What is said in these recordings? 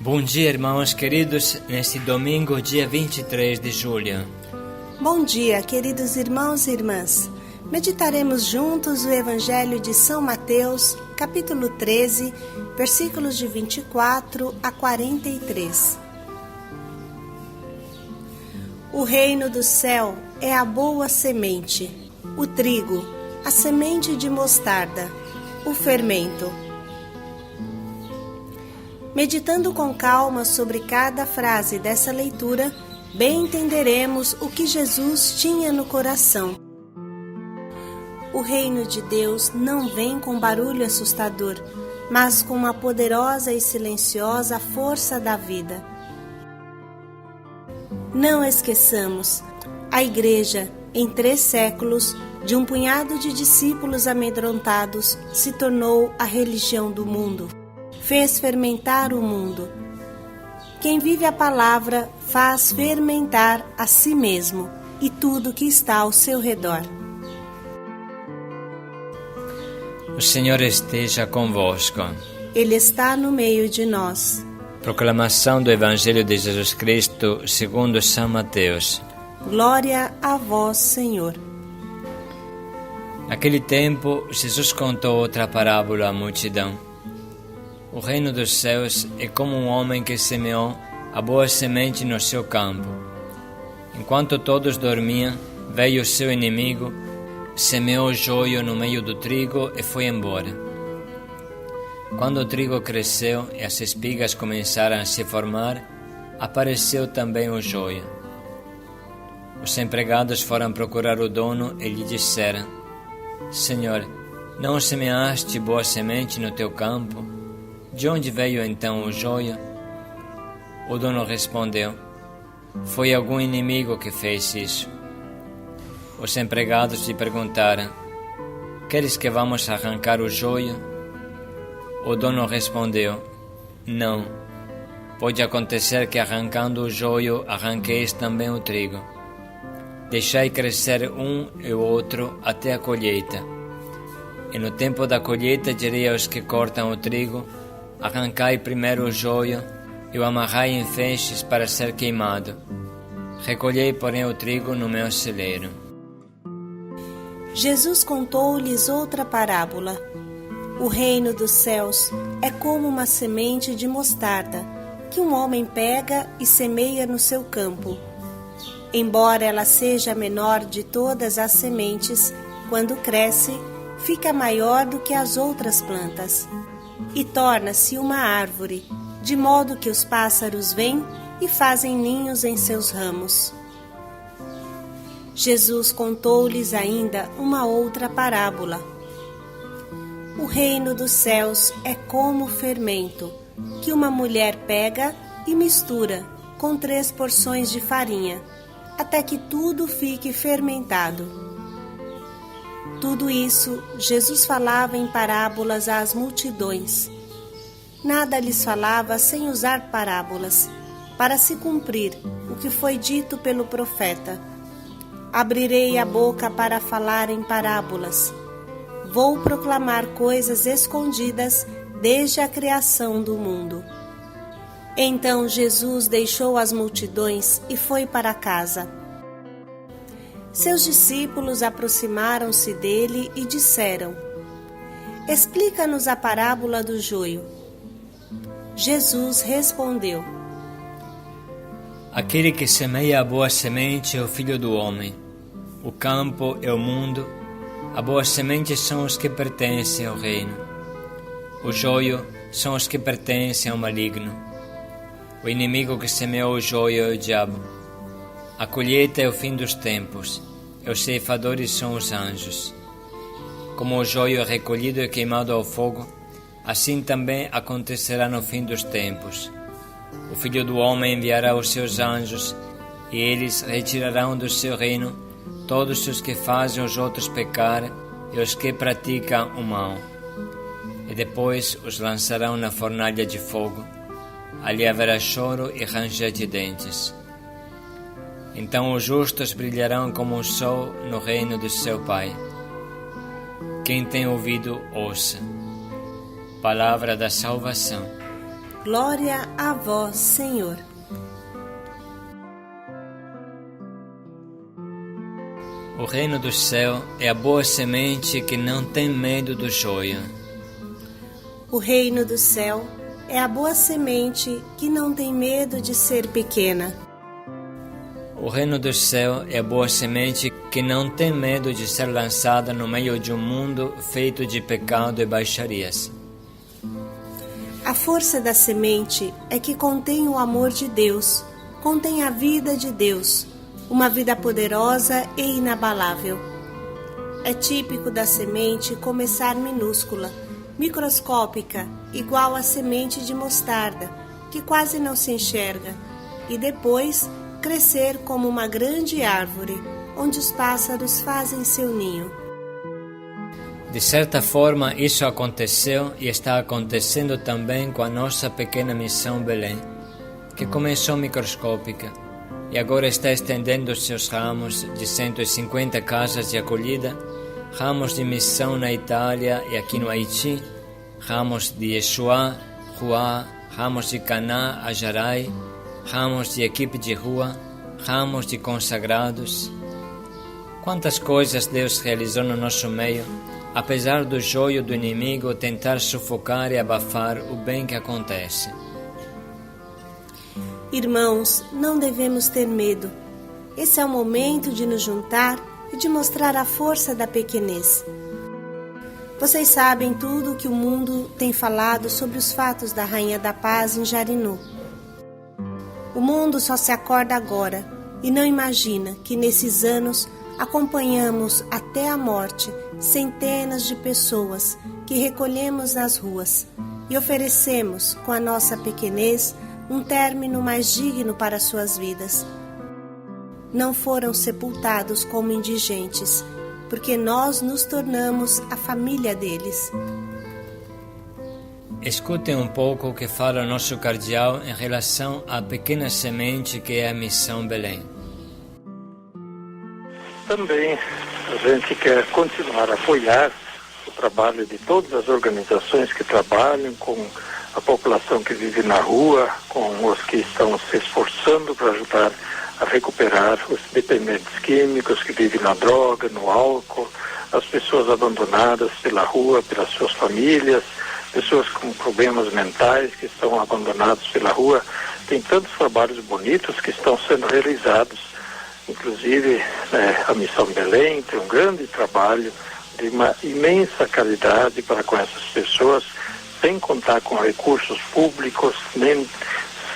Bom dia, irmãos queridos, neste domingo, dia 23 de julho. Bom dia, queridos irmãos e irmãs. Meditaremos juntos o Evangelho de São Mateus, capítulo 13, versículos de 24 a 43. O reino do céu é a boa semente, o trigo, a semente de mostarda, o fermento. Meditando com calma sobre cada frase dessa leitura, bem entenderemos o que Jesus tinha no coração. O reino de Deus não vem com barulho assustador, mas com uma poderosa e silenciosa força da vida. Não esqueçamos, a Igreja, em 3 séculos, de um punhado de discípulos amedrontados, se tornou a religião do mundo. Fez fermentar o mundo. Quem vive a palavra faz fermentar a si mesmo e tudo que está ao seu redor. O Senhor esteja convosco. Ele está no meio de nós. Proclamação do Evangelho de Jesus Cristo segundo São Mateus. Glória a vós, Senhor. Naquele tempo, Jesus contou outra parábola à multidão. O reino dos céus é como um homem que semeou a boa semente no seu campo. Enquanto todos dormiam, veio o seu inimigo, semeou o joio no meio do trigo e foi embora. Quando o trigo cresceu e as espigas começaram a se formar, apareceu também o joio. Os empregados foram procurar o dono e lhe disseram: Senhor, não semeaste boa semente no teu campo? De onde veio então o joio? O dono respondeu: Foi algum inimigo que fez isso. Os empregados lhe perguntaram: Queres que vamos arrancar o joio? O dono respondeu: Não. Pode acontecer que arrancando o joio arranqueis também o trigo. Deixai crescer um e o outro até a colheita. E no tempo da colheita direi aos que cortam o trigo: Arrancai primeiro o joio e o amarrai em feixes para ser queimado. Recolhei, porém, o trigo no meu celeiro. Jesus contou-lhes outra parábola. O reino dos céus é como uma semente de mostarda, que um homem pega e semeia no seu campo. Embora ela seja a menor de todas as sementes, quando cresce, fica maior do que as outras plantas e torna-se uma árvore, de modo que os pássaros vêm e fazem ninhos em seus ramos. Jesus contou-lhes ainda uma outra parábola. O reino dos céus é como fermento, que uma mulher pega e mistura com 3 porções de farinha, até que tudo fique fermentado. Tudo isso Jesus falava em parábolas às multidões. Nada lhes falava sem usar parábolas, para se cumprir o que foi dito pelo profeta: Abrirei a boca para falar em parábolas. Vou proclamar coisas escondidas desde a criação do mundo. Então Jesus deixou as multidões e foi para casa. Seus discípulos aproximaram-se dele e disseram: Explica-nos a parábola do joio. Jesus respondeu: Aquele que semeia a boa semente é o Filho do Homem. O campo é o mundo. A boa semente são os que pertencem ao reino. O joio são os que pertencem ao maligno. O inimigo que semeou o joio é o diabo. A colheita é o fim dos tempos, e os ceifadores são os anjos. Como o joio é recolhido e queimado ao fogo, assim também acontecerá no fim dos tempos. O Filho do Homem enviará os seus anjos, e eles retirarão do seu reino todos os que fazem os outros pecar e os que praticam o mal. E depois os lançarão na fornalha de fogo. Ali haverá choro e ranger de dentes. Então os justos brilharão como o sol no reino do seu Pai. Quem tem ouvido, ouça. Palavra da salvação. Glória a vós, Senhor. O reino do céu é a boa semente que não tem medo do joio. O reino do céu é a boa semente que não tem medo de ser pequena. O reino do céu é a boa semente que não tem medo de ser lançada no meio de um mundo feito de pecado e baixarias. A força da semente é que contém o amor de Deus, contém a vida de Deus, uma vida poderosa e inabalável. É típico da semente começar minúscula, microscópica, igual à semente de mostarda, que quase não se enxerga, e depois crescer como uma grande árvore, onde os pássaros fazem seu ninho. De certa forma, isso aconteceu e está acontecendo também com a nossa pequena missão Belém, que começou microscópica e agora está estendendo seus ramos de 150 casas de acolhida, ramos de missão na Itália e aqui no Haiti, ramos de Yeshua, Ruá, ramos de Caná, Ajarai, ramos de equipe de rua, ramos de consagrados. Quantas coisas Deus realizou no nosso meio, apesar do joio do inimigo tentar sufocar e abafar o bem que acontece. Irmãos, não devemos ter medo. Esse é o momento de nos juntar e de mostrar a força da pequenez. Vocês sabem tudo o que o mundo tem falado sobre os fatos da Rainha da Paz em Jarinu. O mundo só se acorda agora e não imagina que nesses anos acompanhamos até a morte centenas de pessoas que recolhemos nas ruas e oferecemos, com a nossa pequenez, um término mais digno para suas vidas. Não foram sepultados como indigentes, porque nós nos tornamos a família deles. Escutem um pouco o que fala o nosso cardeal em relação à pequena semente que é a Missão Belém. Também a gente quer continuar a apoiar o trabalho de todas as organizações que trabalham com a população que vive na rua, com os que estão se esforçando para ajudar a recuperar os dependentes químicos que vivem na droga, no álcool, as pessoas abandonadas pela rua, pelas suas famílias, pessoas com problemas mentais que estão abandonadas pela rua. Tem tantos trabalhos bonitos que estão sendo realizados. Inclusive, a Missão Belém tem um grande trabalho de uma imensa caridade para com essas pessoas, sem contar com recursos públicos, nem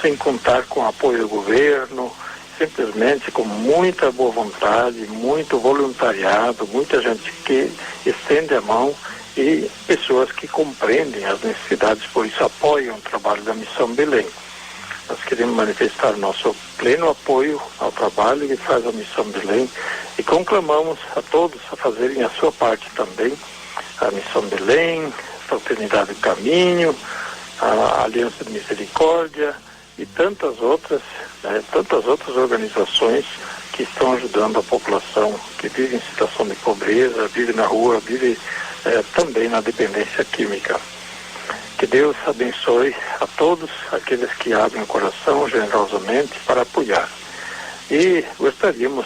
sem contar com apoio do governo, simplesmente com muita boa vontade, muito voluntariado, muita gente que estende a mão e pessoas que compreendem as necessidades, por isso apoiam o trabalho da Missão Belém. Nós queremos manifestar nosso pleno apoio ao trabalho que faz a Missão Belém e conclamamos a todos a fazerem a sua parte também. A Missão Belém, Fraternidade do Caminho, a Aliança de Misericórdia e tantas outras organizações que estão ajudando a população que vive em situação de pobreza, vive na rua, vive também na dependência química. Que Deus abençoe a todos aqueles que abrem o coração generosamente para apoiar. E gostaríamos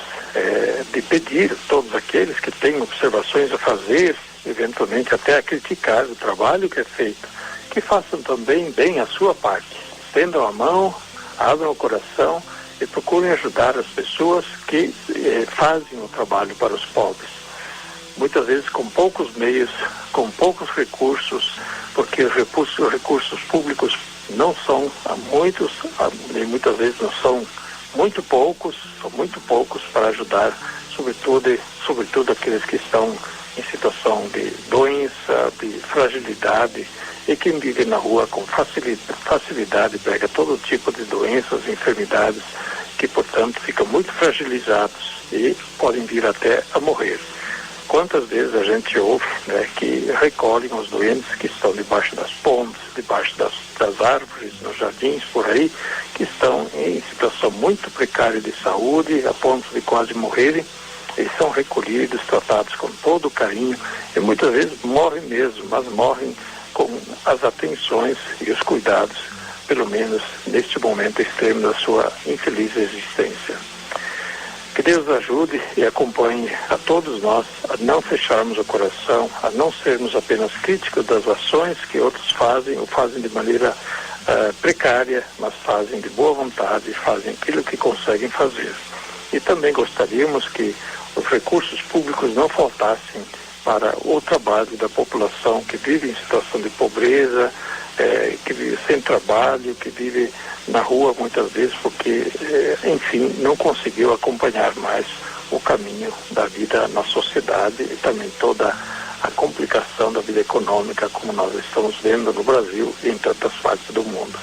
de pedir a todos aqueles que têm observações a fazer, eventualmente até a criticar o trabalho que é feito, que façam também bem a sua parte. Estendam a mão, abram o coração e procurem ajudar as pessoas que fazem o trabalho para os pobres. Muitas vezes com poucos meios, com poucos recursos, porque os recursos públicos não são muitos, e muitas vezes não são muito poucos, são muito poucos para ajudar, sobretudo aqueles que estão em situação de doença, de fragilidade, e quem vive na rua com facilidade pega todo tipo de doenças, enfermidades, que portanto ficam muito fragilizados e podem vir até a morrer. Quantas vezes a gente ouve que recolhem os doentes que estão debaixo das pontes, debaixo das árvores, nos jardins, por aí, que estão em situação muito precária de saúde, a ponto de quase morrerem, eles são recolhidos, tratados com todo o carinho, e muitas vezes morrem mesmo, mas morrem com as atenções e os cuidados pelo menos neste momento extremo da sua infeliz existência. Que Deus ajude e acompanhe a todos nós a não fecharmos o coração, a não sermos apenas críticos das ações que outros fazem, ou fazem de maneira precária, mas fazem de boa vontade, fazem aquilo que conseguem fazer. E também gostaríamos que os recursos públicos não faltassem para o trabalho da população que vive em situação de pobreza, que vive sem trabalho, que vive na rua muitas vezes porque, enfim, não conseguiu acompanhar mais o caminho da vida na sociedade e também toda a complicação da vida econômica como nós estamos vendo no Brasil e em tantas partes do mundo.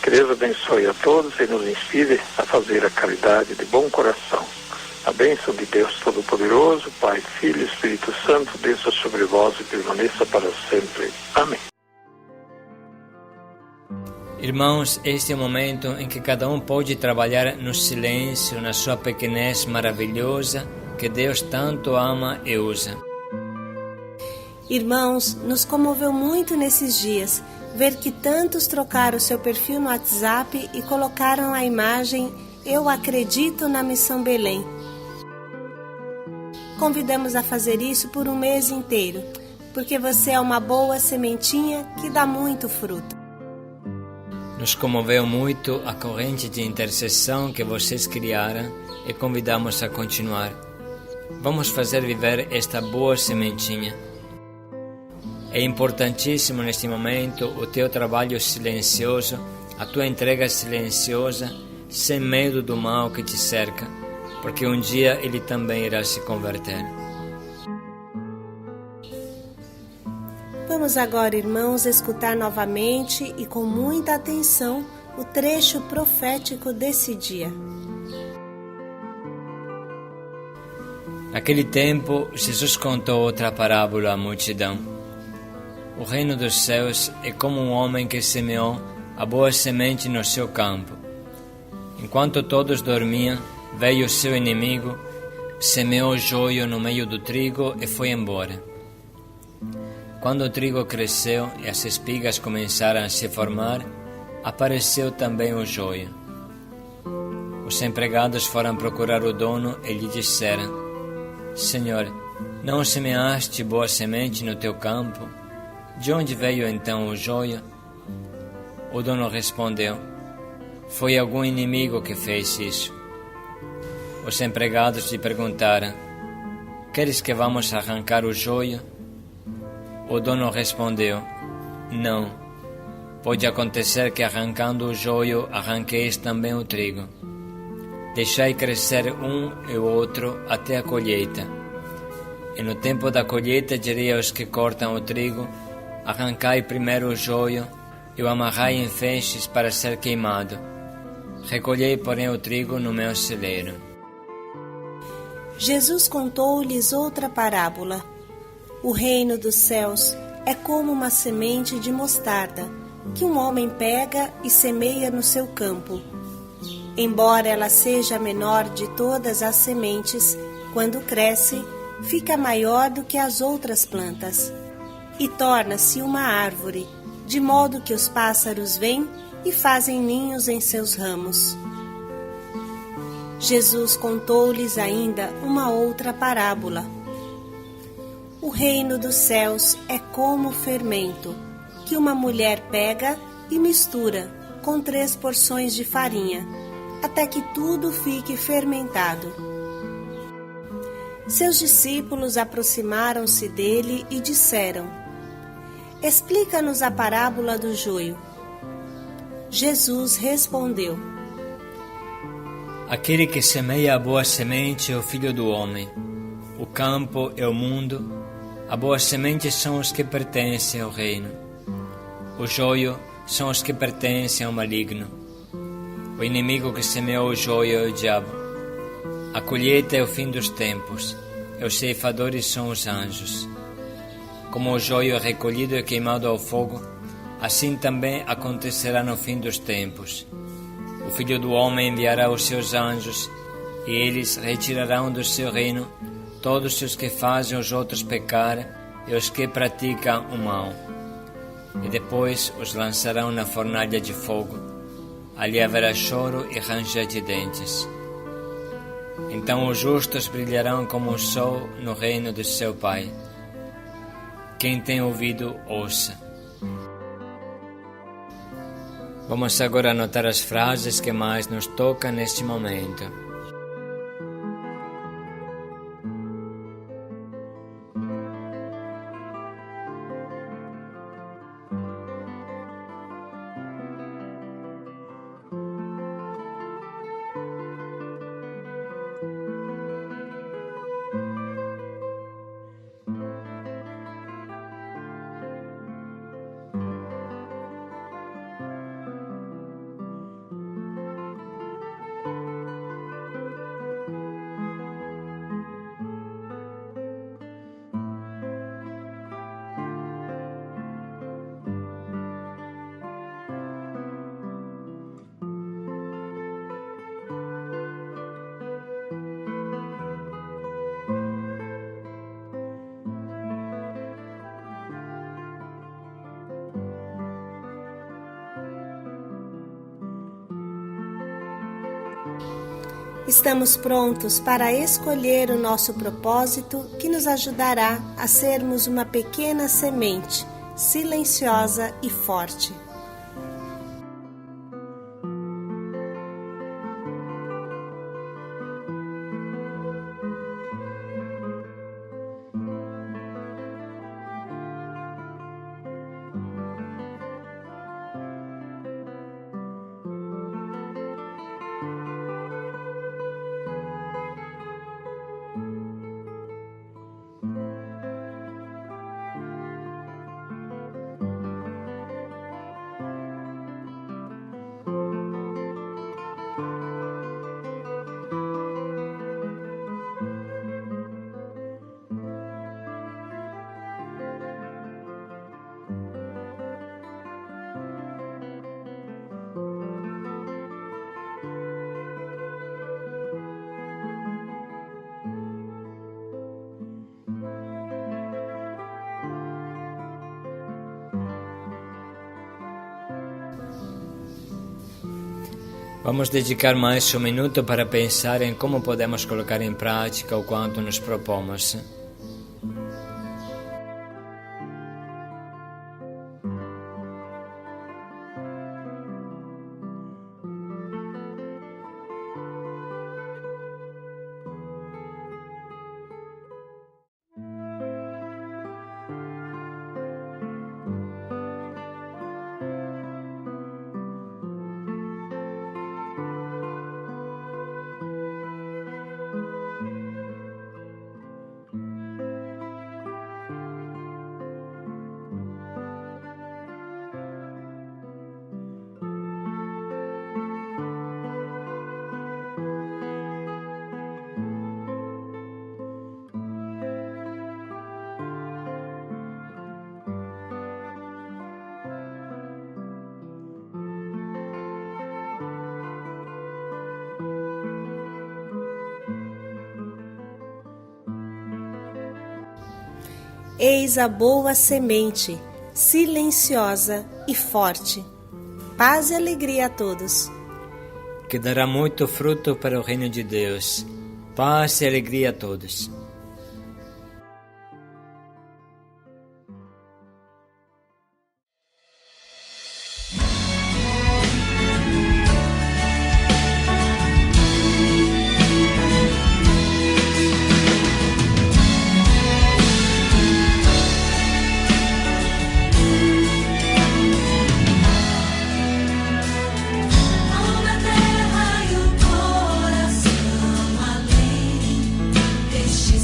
Que Deus abençoe a todos e nos inspire a fazer a caridade de bom coração. A bênção de Deus Todo-Poderoso, Pai, Filho e Espírito Santo, desça sobre vós e permaneça para sempre. Amém. Irmãos, este é o momento em que cada um pode trabalhar no silêncio, na sua pequenez maravilhosa, que Deus tanto ama e usa. Irmãos, nos comoveu muito nesses dias ver que tantos trocaram seu perfil no WhatsApp e colocaram a imagem "Eu acredito na Missão Belém". Convidamos a fazer isso por um mês inteiro, porque você é uma boa sementinha que dá muito fruto. Nos comoveu muito a corrente de intercessão que vocês criaram e convidamos a continuar. Vamos fazer viver esta boa sementinha. É importantíssimo neste momento o teu trabalho silencioso, a tua entrega silenciosa, sem medo do mal que te cerca, porque um dia ele também irá se converter. Vamos agora, irmãos, escutar novamente e com muita atenção o trecho profético desse dia. Naquele tempo, Jesus contou outra parábola à multidão. O reino dos céus é como um homem que semeou a boa semente no seu campo. Enquanto todos dormiam, veio o seu inimigo, semeou o joio no meio do trigo e foi embora. Quando o trigo cresceu e as espigas começaram a se formar, apareceu também o joio. Os empregados foram procurar o dono e lhe disseram: Senhor, não semeaste boa semente no teu campo? De onde veio então o joio? O dono respondeu: Foi algum inimigo que fez isso. Os empregados lhe perguntaram: Queres que vamos arrancar o joio? O dono respondeu: Não. Pode acontecer que arrancando o joio arranqueis também o trigo. Deixai crescer um e o outro até a colheita. E no tempo da colheita direi aos que cortam o trigo: Arrancai primeiro o joio e o amarrai em feixes para ser queimado. Recolhei, porém, o trigo no meu celeiro. Jesus contou-lhes outra parábola. O reino dos céus é como uma semente de mostarda, que um homem pega e semeia no seu campo. Embora ela seja a menor de todas as sementes, quando cresce, fica maior do que as outras plantas e torna-se uma árvore, de modo que os pássaros vêm e fazem ninhos em seus ramos. Jesus contou-lhes ainda uma outra parábola. O reino dos céus é como fermento, que uma mulher pega e mistura com 3 porções de farinha, até que tudo fique fermentado. Seus discípulos aproximaram-se dele e disseram: Explica-nos a parábola do joio. Jesus respondeu: Aquele que semeia a boa semente é o Filho do Homem. O campo é o mundo. A boa semente são os que pertencem ao reino. O joio são os que pertencem ao maligno. O inimigo que semeou o joio é o diabo. A colheita é o fim dos tempos, e os ceifadores são os anjos. Como o joio é recolhido e queimado ao fogo, assim também acontecerá no fim dos tempos. O Filho do Homem enviará os seus anjos, e eles retirarão do seu reino todos os que fazem os outros pecar e os que praticam o mal. e depois os lançarão na fornalha de fogo. Ali haverá choro e ranger de dentes. Então os justos brilharão como o sol no reino de seu Pai. Quem tem ouvido, ouça. Vamos agora anotar as frases que mais nos tocam neste momento. Estamos prontos para escolher o nosso propósito que nos ajudará a sermos uma pequena semente, silenciosa e forte. Vamos dedicar mais um minuto para pensar em como podemos colocar em prática o quanto nos propomos. Eis a boa semente, silenciosa e forte. Paz e alegria a todos. Que dará muito fruto para o reino de Deus. Paz e alegria a todos. Deixe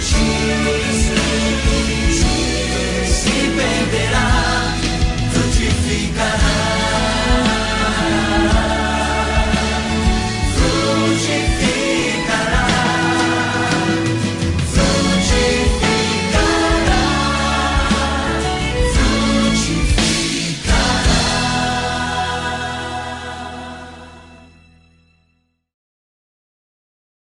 ti.